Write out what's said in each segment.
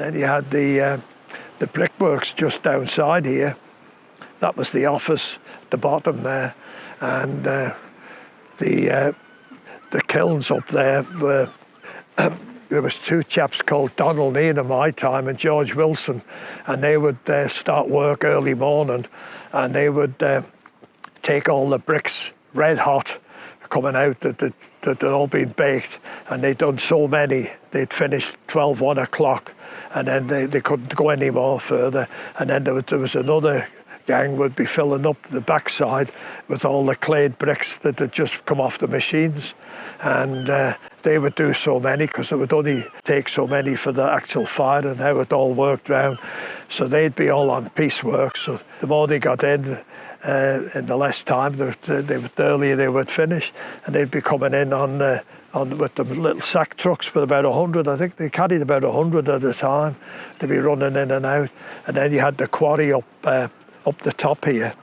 then you had the Brickworks just outside here. That was the office, the bottom there, and the kilns up there were. There was two chaps called Donald Neal in my time and George Wilson, and they would start work early morning, and they would take all the bricks red hot coming out that had all been baked, and they'd done so many, they'd finished 12, 1 o'clock, and then they couldn't go any more further. And then there was another gang would be filling up the backside with all the clayed bricks that had just come off the machines, and they would do so many because it would only take so many for the actual fire and how it all worked round. So they'd be all on piecework. So the more they got in the less time, the earlier they would finish, and they'd be coming in on with the little sack trucks with about 100. I think they carried about 100 at a time. They'd be running in and out, and then you had the quarry up the top here,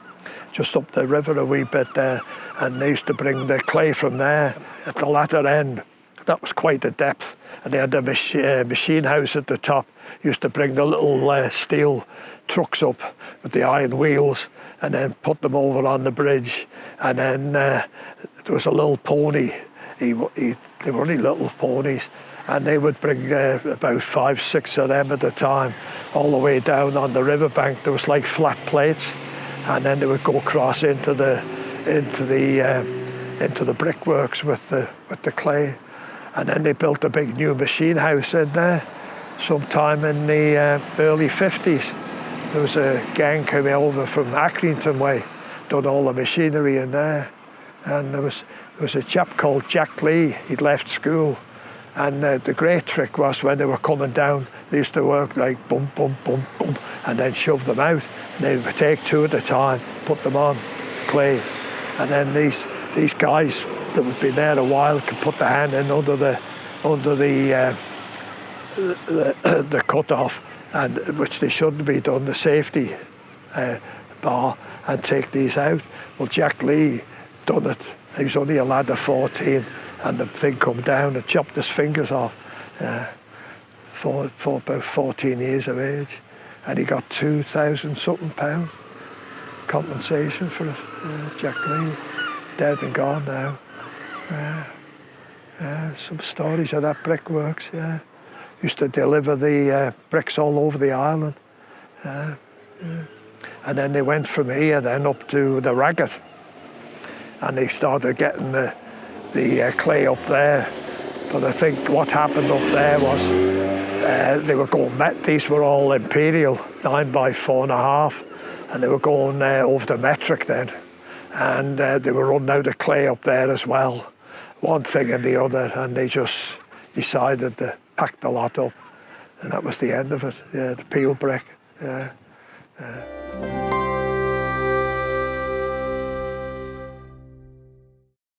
just up the river a wee bit there, and they used to bring the clay from there at the latter end. That was quite a depth, and they had a machine house at the top. Used to bring the little steel trucks up with the iron wheels and then put them over on the bridge, and then there was a little pony. They were only little ponies, and they would bring about 5, 6 of them at a time all the way down on the riverbank. There was like flat plates, and then they would go across into the brickworks with the clay. And then they built a big new machine house in there sometime in the early 50s. There was a gang coming over from Accrington way, done all the machinery in there. And there was a chap called Jack Lee. He'd left school. And the great trick was when they were coming down, they used to work like bump, bump, bump, bump, and then shove them out. And they would take 2 at a time, put them on clay. And then these guys that had been there a while could put the hand in under the cut-off, and which they shouldn't be done, the safety bar, and take these out. Well, Jack Lee done it. He was only a lad of 14, and the thing come down and chopped his fingers off for about 14 years of age, and he got £2,000 something compensation for it. Jack Lee, he's dead and gone now. Some stories of that Brickworks, yeah. Used to deliver the bricks all over the island. And then they went from here then up to the Raggett, and they started getting the clay up there. But I think what happened up there was they were going, these were all imperial, 9 by 4.5, and they were going over the metric then. And they were running out of clay up there as well, one thing and the other, and they just decided to pack the lot up, and that was the end of it. Yeah, the peel brick. Yeah.